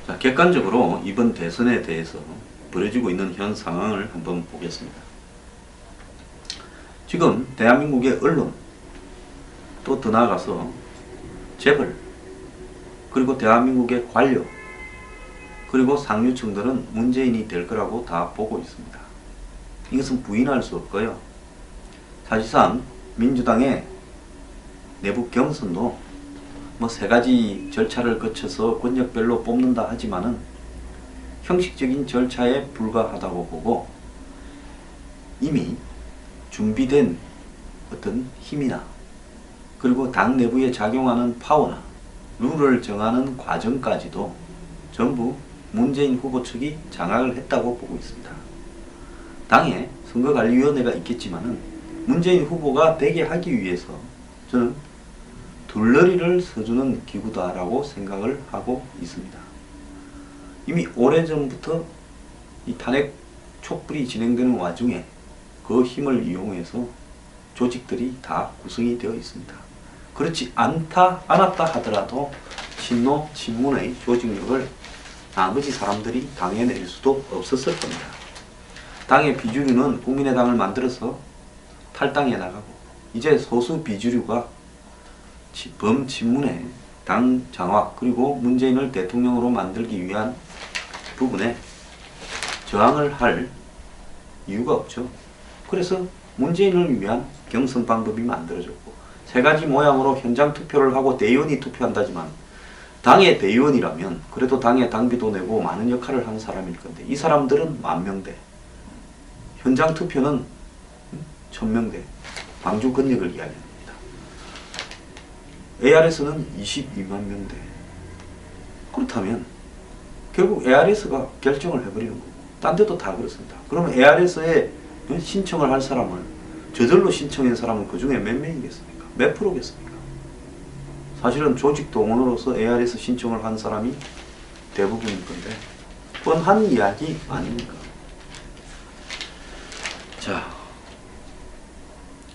자, 객관적으로 이번 대선에 대해서 벌어지고 있는 현 상황을 한번 보겠습니다. 지금 대한민국의 언론, 또 더 나아가서 재벌, 그리고 대한민국의 관료, 그리고 상류층들은 문재인이 될 거라고 다 보고 있습니다. 이것은 부인할 수 없고요. 사실상 민주당의 내부 경선도 뭐 세 가지 절차를 거쳐서 권역별로 뽑는다 하지만은 형식적인 절차에 불과하다고 보고, 이미 준비된 어떤 힘이나 그리고 당 내부에 작용하는 파워나 룰을 정하는 과정까지도 전부 문재인 후보 측이 장악을 했다고 보고 있습니다. 당에 선거관리위원회가 있겠지만은 문재인 후보가 되게 하기 위해서 저는 둘러리를 서주는 기구다라고 생각을 하고 있습니다. 이미 오래전부터 이 탄핵 촉불이 진행되는 와중에 그 힘을 이용해서 조직들이 다 구성이 되어 있습니다. 그렇지 않았다 하더라도 친노 친문의 조직력을 나머지 사람들이 당에 내릴 수도 없었을 겁니다. 당의 비주류는 국민의당을 만들어서 탈당해 나가고, 이제 소수 비주류가 범친문의 당 장악 그리고 문재인을 대통령으로 만들기 위한 부분에 저항을 할 이유가 없죠. 그래서 문재인을 위한 경선 방법이 만들어졌고, 세 가지 모양으로 현장 투표를 하고 대의원이 투표한다지만 당의 대의원이라면 그래도 당의 당비도 내고 많은 역할을 한 사람일 건데, 이 사람들은 10,000명대, 현장 투표는 1,000명대, 광주 권역을 이야기합니다. ARS는 22만 명대. 그렇다면 결국 ARS가 결정을 해버리는 거고, 딴 데도 다 그렇습니다. 그러면 ARS에 신청을 할 사람을, 저절로 신청한 사람은 그 중에 몇 명이겠습니까? 몇 프로겠습니까? 사실은 조직 동원으로서 ARS 신청을 한 사람이 대부분일 건데, 뻔한 이야기 아닙니까? 자,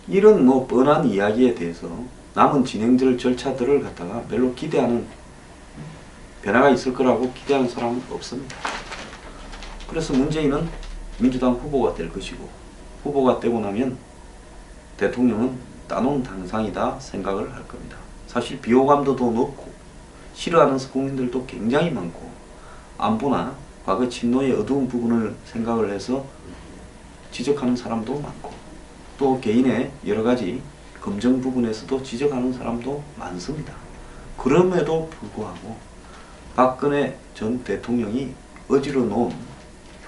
이런 뭐 뻔한 이야기에 대해서 남은 진행될 절차들을 갖다가 별로 기대하는, 변화가 있을 거라고 기대하는 사람은 없습니다. 그래서 문재인은 민주당 후보가 될 것이고, 후보가 되고 나면 대통령은 따놓은 당상이다 생각을 할 겁니다. 사실 비호감도도 높고 싫어하는 국민들도 굉장히 많고, 안보나 과거 친노의 어두운 부분을 생각을 해서 지적하는 사람도 많고, 또 개인의 여러가지 검증 부분에서도 지적하는 사람도 많습니다. 그럼에도 불구하고 박근혜 전 대통령이 어지러 놓은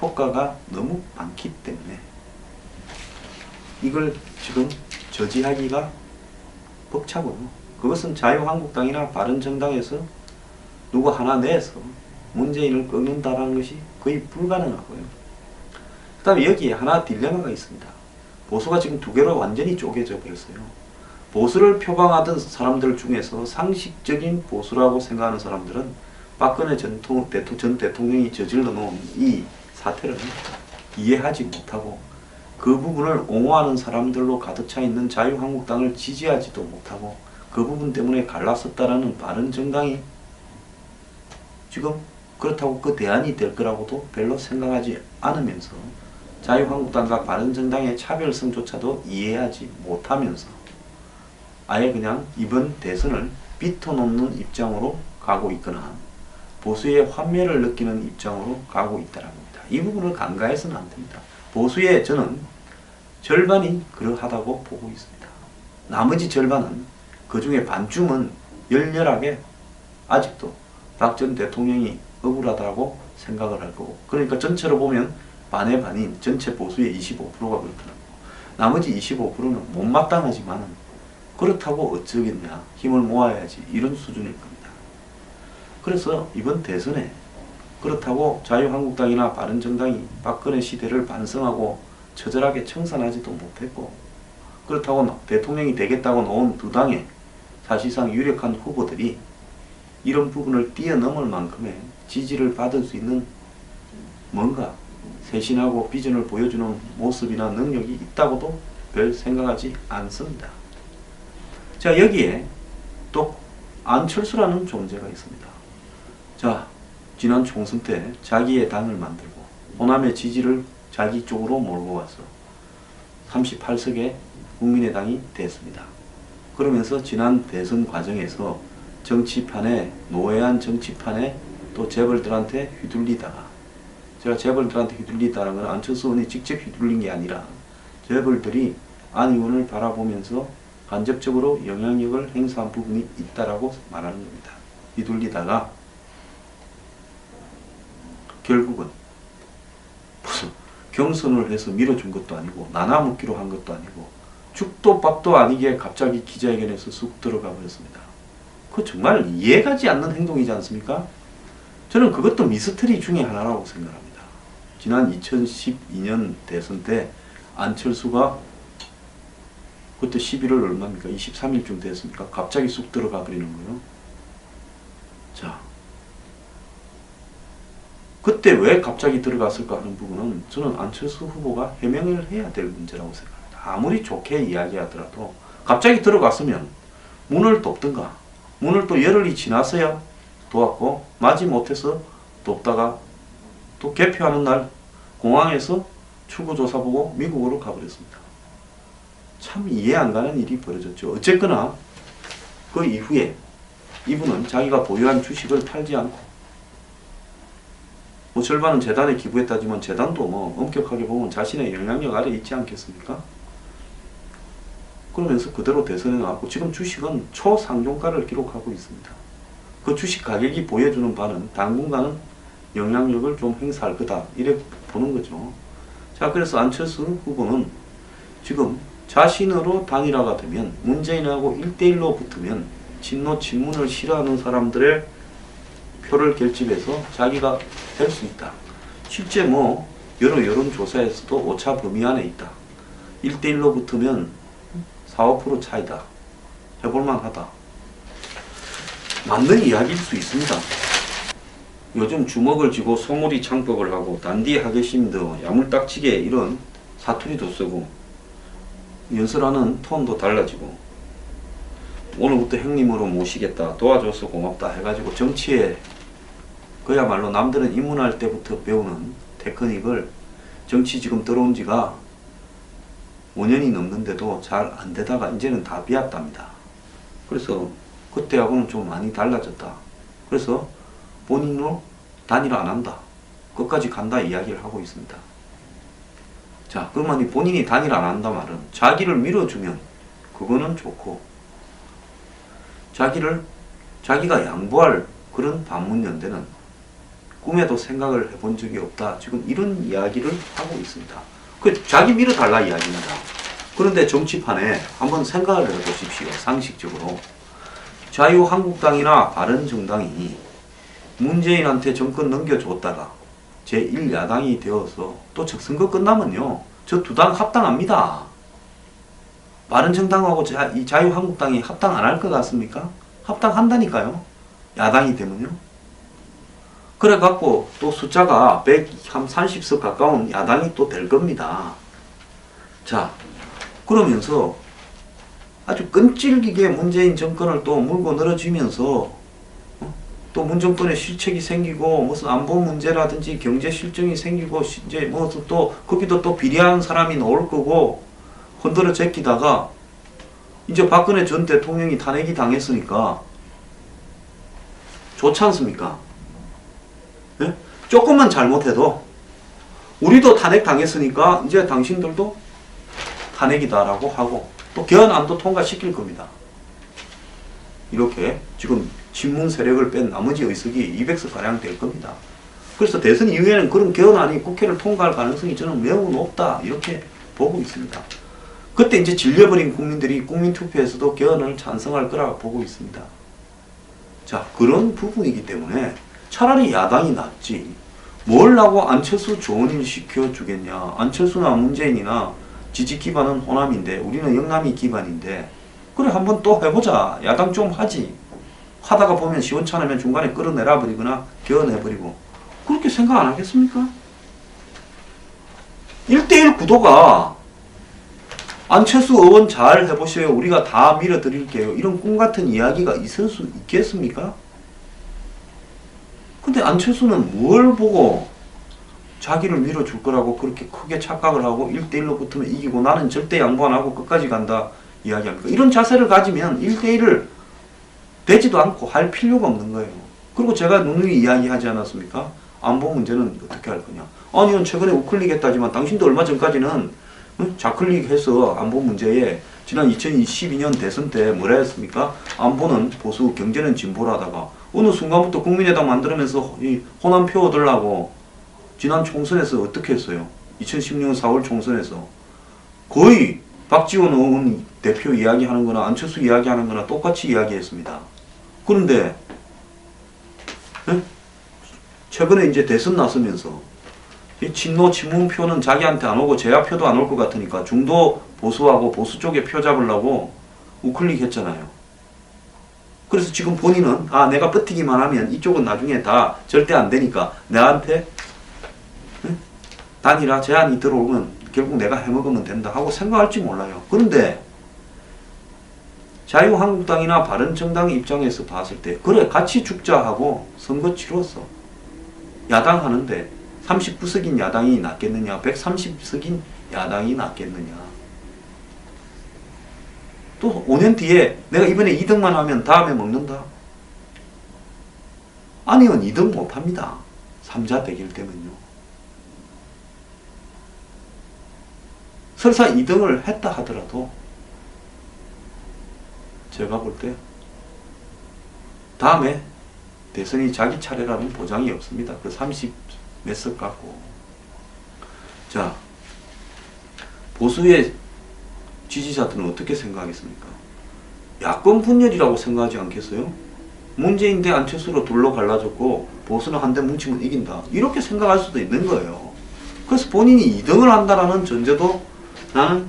효과가 너무 많기 때문에 이걸 지금 저지하기가 벅차고요. 그것은 자유한국당이나 바른정당에서 누구 하나 내서 문재인을 꺾는다는 것이 거의 불가능하고요. 그 다음에 여기에 하나 딜레마가 있습니다. 보수가 지금 두 개로 완전히 쪼개져 버렸어요. 보수를 표방하던 사람들 중에서 상식적인 보수라고 생각하는 사람들은 박근혜 전 대통령이 저질러 놓은 이 사태를 이해하지 못하고, 그 부분을 옹호하는 사람들로 가득 차 있는 자유한국당을 지지하지도 못하고, 그 부분 때문에 갈랐었다라는 바른정당이 지금 그렇다고 그 대안이 될 거라고도 별로 생각하지 않으면서, 자유한국당과 바른정당의 차별성조차도 이해하지 못하면서 아예 그냥 이번 대선을 비터놓는 입장으로 가고 있거나 보수의 환멸을 느끼는 입장으로 가고 있다는 겁니다. 이 부분을 간과해서는 안 됩니다. 보수의 저는 절반이 그러하다고 보고 있습니다. 나머지 절반은, 그 중에 반쯤은 열렬하게 아직도 박 전 대통령이 억울하다고 생각을 할 거고, 그러니까 전체로 보면 반의 반인 전체 보수의 25%가 그렇더라고요. 나머지 25%는 못마땅하지만 그렇다고 어쩌겠냐, 힘을 모아야지, 이런 수준일 겁니다. 그래서 이번 대선에 그렇다고 자유한국당이나 바른정당이 박근혜 시대를 반성하고 처절하게 청산하지도 못했고, 그렇다고 대통령이 되겠다고 놓은 두 당의 사실상 유력한 후보들이 이런 부분을 뛰어넘을 만큼의 지지를 받을 수 있는 뭔가 쇄신하고 비전을 보여주는 모습이나 능력이 있다고도 별 생각하지 않습니다. 자, 여기에 또 안철수라는 존재가 있습니다. 자, 지난 총선 때 자기의 당을 만들고 호남의 지지를 자기 쪽으로 몰고 와서 38석의 국민의당이 됐습니다. 그러면서 지난 대선 과정에서 정치판에 노회한 정치판에 또 재벌들한테 휘둘리다가, 제가 재벌들한테 휘둘리다는 건 안철수 의원이 직접 휘둘린 게 아니라 재벌들이 안 의원을 바라보면서 간접적으로 영향력을 행사한 부분이 있다라고 말하는 겁니다. 휘둘리다가 결국은 무슨 경선을 해서 밀어준 것도 아니고 나눠먹기로 한 것도 아니고 죽도 밥도 아니게 갑자기 기자회견에서 쑥 들어가 버렸습니다. 그거 정말 이해가지 않는 행동이지 않습니까? 저는 그것도 미스터리 중에 하나라고 생각합니다. 지난 2012년 대선 때 안철수가 그때 11월 얼마입니까? 23일쯤 됐습니까? 갑자기 쑥 들어가 버리는 거예요. 자, 그때 왜 갑자기 들어갔을까 하는 부분은 저는 안철수 후보가 해명을 해야 될 문제라고 생각합니다. 아무리 좋게 이야기하더라도 갑자기 들어갔으면 문을 돕든가, 문을 또 열흘이 지났어야 도왔고, 마지못해서 돕다가 또 개표하는 날 공항에서 출구조사 보고 미국으로 가버렸습니다. 참 이해 안 가는 일이 벌어졌죠. 어쨌거나 그 이후에 이분은 자기가 보유한 주식을 팔지 않고, 뭐 절반은 재단에 기부했다지만 재단도 뭐 엄격하게 보면 자신의 영향력 아래 있지 않겠습니까? 그러면서 그대로 대선에 나왔고 지금 주식은 초상종가를 기록하고 있습니다. 그 주식 가격이 보여주는 바는 당분간은 영향력을 좀 행사할 거다, 이래 보는 거죠. 자, 그래서 안철수 후보는 지금 자신으로 단일화가 되면, 문재인하고 1대1로 붙으면 친노 친문을 싫어하는 사람들의 표를 결집해서 자기가 될 수 있다. 실제 뭐 여러 여론조사에서도 오차 범위 안에 있다. 1대1로 붙으면 4, 5% 차이다. 해볼만 하다. 맞는 이야기일 수 있습니다. 요즘 주먹을 쥐고 소몰이 창법을 하고 단디 하겠습니다, 야물딱지게 이런 사투리도 쓰고 연설하는 톤도 달라지고 오늘부터 형님으로 모시겠다, 도와줘서 고맙다 해가지고 정치에 그야말로 남들은 입문할 때부터 배우는 테크닉을 정치 지금 들어온 지가 5년이 넘는데도 잘 안 되다가 이제는 다 비었답니다. 그래서 그때하고는 좀 많이 달라졌다. 그래서 본인으로 단일화 안 한다, 끝까지 간다 이야기를 하고 있습니다. 자, 그러면 본인이 단일화 안 한다 말은 자기를 밀어주면 그거는 좋고, 자기가 양보할 그런 반문연대는 꿈에도 생각을 해본 적이 없다, 지금 이런 이야기를 하고 있습니다. 그 자기 밀어달라 이야기입니다. 그런데 정치판에 한번 생각을 해보십시오. 상식적으로 자유한국당이나 바른정당이 문재인한테 정권 넘겨줬다가 제1야당이 되어서 또 선거 끝나면요, 저 두 당 합당합니다. 바른정당하고 이 자유한국당이 합당 안 할 것 같습니까? 합당한다니까요. 야당이 되면요. 그래갖고 또 숫자가 130석 가까운 야당이 또 될 겁니다. 자, 그러면서 아주 끈질기게 문재인 정권을 또 물고 늘어지면서 또 문정권에 실책이 생기고 무슨 안보 문제라든지 경제 실정이 생기고 이제 뭐 또 거기도 또 비리한 사람이 나올 거고 흔들어 제끼다가 이제 박근혜 전 대통령이 탄핵이 당했으니까 좋지 않습니까? 네? 조금만 잘못해도 우리도 탄핵 당했으니까 이제 당신들도 탄핵이다라고 하고 또 개헌안도 통과시킬 겁니다. 이렇게 지금 친문 세력을 뺀 나머지 의석이 200석가량 될 겁니다. 그래서 대선 이후에는 그런 개헌안이 국회를 통과할 가능성이 저는 매우 높다, 이렇게 보고 있습니다. 그때 이제 질려버린 국민들이 국민투표에서도 개헌을 찬성할 거라고 보고 있습니다. 자, 그런 부분이기 때문에 차라리 야당이 낫지 뭘 하고 안철수 좋은 일 시켜주겠냐. 안철수나 문재인이나 지지 기반은 호남인데 우리는 영남이 기반인데, 그래 한번 또 해보자, 야당 좀 하지 하다가 보면 시원찮으면 중간에 끌어내라 버리거나 개헌해버리고, 그렇게 생각 안 하겠습니까? 1대1 구도가 안철수 의원 잘 해보셔요, 우리가 다 밀어드릴게요, 이런 꿈같은 이야기가 있을 수 있겠습니까? 근데 안철수는 뭘 보고 자기를 밀어줄 거라고 그렇게 크게 착각을 하고 1대1로 붙으면 이기고 나는 절대 양보 안 하고 끝까지 간다 이야기합니까? 이런 자세를 가지면 1대1을 되지도 않고 할 필요가 없는 거예요. 그리고 제가 누누이 이야기하지 않았습니까? 안보 문제는 어떻게 할 거냐. 아니, 최근에 우클릭 했다지만 당신도 얼마 전까지는 좌클릭해서 안보 문제에 지난 2012년 대선 때 뭐라 했습니까? 안보는 보수, 경제는 진보를 하다가 어느 순간부터 국민의당 만들면서 이 호남표 얻으려고 지난 총선에서 어떻게 했어요? 2016년 4월 총선에서 거의 박지원 의원 대표 이야기하는 거나 안철수 이야기하는 거나 똑같이 이야기했습니다. 그런데 최근에 이제 대선 나서면서 이 친노 친문표는 자기한테 안 오고 제야표도 안 올 것 같으니까 중도 보수하고 보수 쪽에 표 잡으려고 우클릭 했잖아요. 그래서 지금 본인은 내가 버티기만 하면 이쪽은 나중에 다 절대 안 되니까 나한테 단일화 제안이 들어오면 결국 내가 해먹으면 된다 하고 생각할지 몰라요. 그런데 자유한국당이나 바른정당 입장에서 봤을 때 그래 같이 죽자 하고 선거 치렀어. 야당 하는데 39석인 야당이 낫겠느냐 130석인 야당이 낫겠느냐. 또 5년 뒤에 내가 이번에 2등만 하면 다음에 먹는다. 아니면 2등 못합니다. 3자 대결 되면요. 설사 2등을 했다 하더라도 제가 볼 때 다음에 대선이 자기 차례라는 보장이 없습니다. 그 30 몇 석 갖고. 자, 보수의 지지자들은 어떻게 생각하겠습니까? 야권 분열이라고 생각하지 않겠어요? 문재인 대 안철수로 둘로 갈라졌고 보수는 한데 뭉치면 이긴다. 이렇게 생각할 수도 있는 거예요. 그래서 본인이 2등을 한다라는 전제도 나는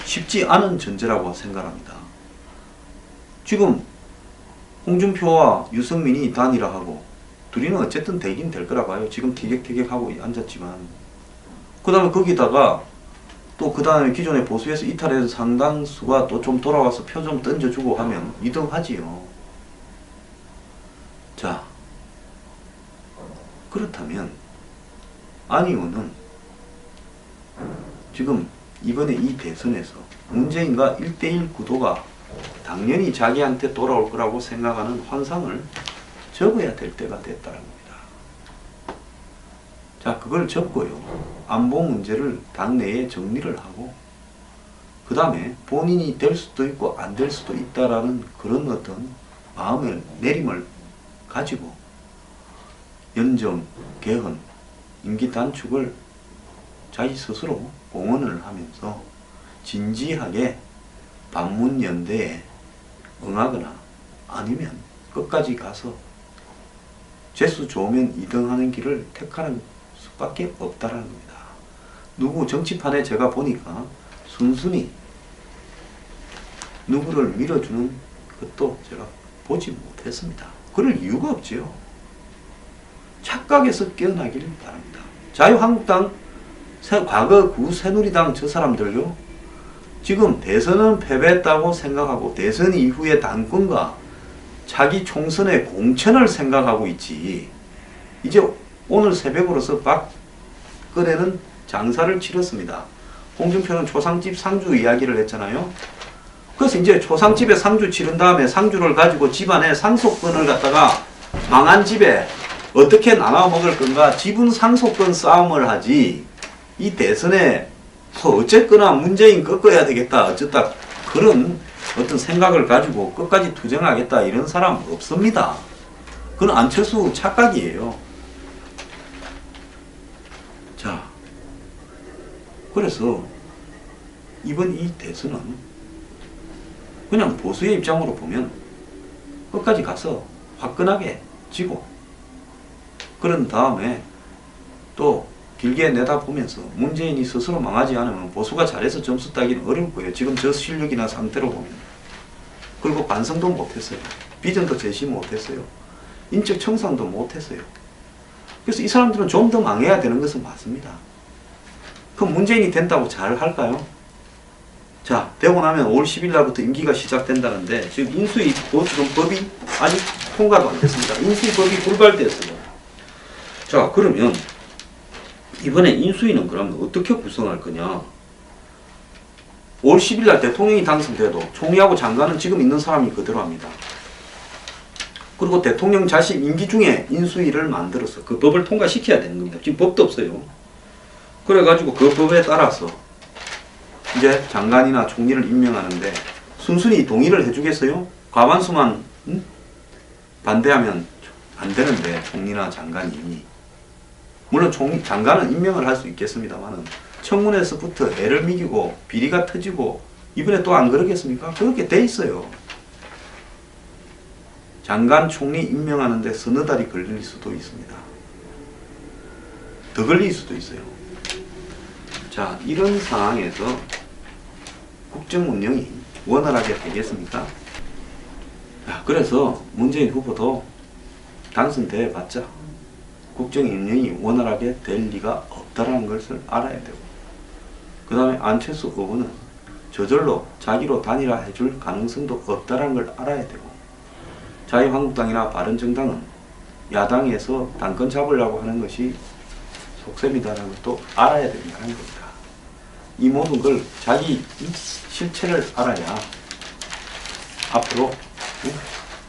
쉽지 않은 전제라고 생각합니다. 지금 홍준표와 유승민이 단일화하고 둘이는 어쨌든 되긴 될 거라 봐요. 지금 티격태격하고 앉았지만. 그 다음에 거기다가 또 그 다음에 기존의 보수에서 이탈해서 상당수가 또 좀 돌아와서 표 좀 던져주고 하면 2등 하지요. 자, 그렇다면 안 의원은 지금 이번에 이 대선에서 문재인과 1대1 구도가 당연히 자기한테 돌아올 거라고 생각하는 환상을 접어야 될 때가 됐다는 겁니다. 자, 그걸 접고요. 안보 문제를 당내에 정리를 하고 그 다음에 본인이 될 수도 있고 안 될 수도 있다라는 그런 어떤 마음의 내림을 가지고 연정, 개헌, 임기 단축을 자기 스스로 공언을 하면서 진지하게 반문연대에 응하거나 아니면 끝까지 가서 재수 좋으면 2등 하는 길을 택하는 수밖에 없다라는 겁니다. 누구 정치판에 제가 보니까 순순히 누구를 밀어주는 것도 제가 보지 못했습니다. 그럴 이유가 없지요. 착각에서 깨어나기를 바랍니다. 자유한국당, 과거 구새누리당 저 사람들요. 지금 대선은 패배했다고 생각하고 대선 이후의 당권과 자기 총선의 공천을 생각하고 있지. 이제 오늘 새벽으로서 박근혜는 장사를 치렀습니다. 홍준표는 초상집 상주 이야기를 했잖아요. 그래서 이제 초상집에 상주 치른 다음에 상주를 가지고 집안에 상속권을 갖다가 망한 집에 어떻게 나눠 먹을 건가 지분 상속권 싸움을 하지. 이 대선에 어쨌거나 문재인 꺾어야 되겠다 어쨌다 그런 어떤 생각을 가지고 끝까지 투쟁하겠다 이런 사람 없습니다. 그건 안철수 착각이에요. 자, 그래서 이번 이 대선은 그냥 보수의 입장으로 보면 끝까지 가서 화끈하게 지고 그런 다음에 또 길게 내다보면서 문재인이 스스로 망하지 않으면 보수가 잘해서 점수 따기는 어려울 거예요. 지금 저 실력이나 상태로 보면. 그리고 반성도 못했어요. 비전도 제시 못했어요. 인적 청산도 못했어요. 그래서 이 사람들은 좀 더 망해야 되는 것은 맞습니다. 그럼 문재인이 된다고 잘 할까요? 자, 되고 나면 5월 10일 날부터 임기가 시작된다는데, 지금 인수위 지금 법이 아직 통과도 안 됐습니다. 인수위 법이 불발됐어요. 자, 그러면 이번에 인수위는 그러면 어떻게 구성할 거냐? 5월 10일 날 대통령이 당선돼도 총리하고 장관은 지금 있는 사람이 그대로 합니다. 그리고 대통령 자신 임기 중에 인수위를 만들어서 그 법을 통과시켜야 되는 겁니다. 지금 법도 없어요. 그래가지고 그 법에 따라서 이제 장관이나 총리를 임명하는데 순순히 동의를 해주겠어요? 과반수만 반대하면 안 되는데 총리나 장관이 물론 장관은 임명을 할 수 있겠습니다만은 청문회에서부터 애를 미기고 비리가 터지고 이번에 또 안 그러겠습니까? 그렇게 돼 있어요. 장관, 총리 임명하는데 서너 달이 걸릴 수도 있습니다. 더 걸릴 수도 있어요. 자, 이런 상황에서 국정 운영이 원활하게 되겠습니까? 그래서 문재인 후보도 당선돼 봤자 국정 운영이 원활하게 될 리가 없다는 것을 알아야 되고, 그 다음에 안철수 후보는 저절로 자기로 단일화 해줄 가능성도 없다는 걸 알아야 되고, 자유한국당이나 바른정당은 야당에서 당권 잡으려고 하는 것이 속셈이다라는 것도 알아야 된다는 겁니다. 이 모든 걸 자기 실체를 알아야 앞으로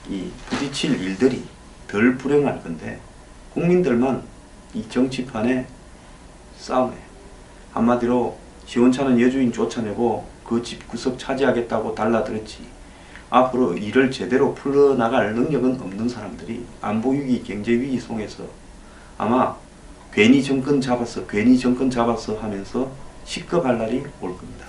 이 부딪힐 일들이 덜 불행할 건데, 국민들만 이 정치판의 싸움에 한마디로 시원찮은 여주인 쫓아내고 그 집 구석 차지하겠다고 달라들었지, 앞으로 일을 제대로 풀어나갈 능력은 없는 사람들이 안보위기, 경제위기 속에서 아마 괜히 정권 잡았어 하면서 시급할 날이 올 겁니다.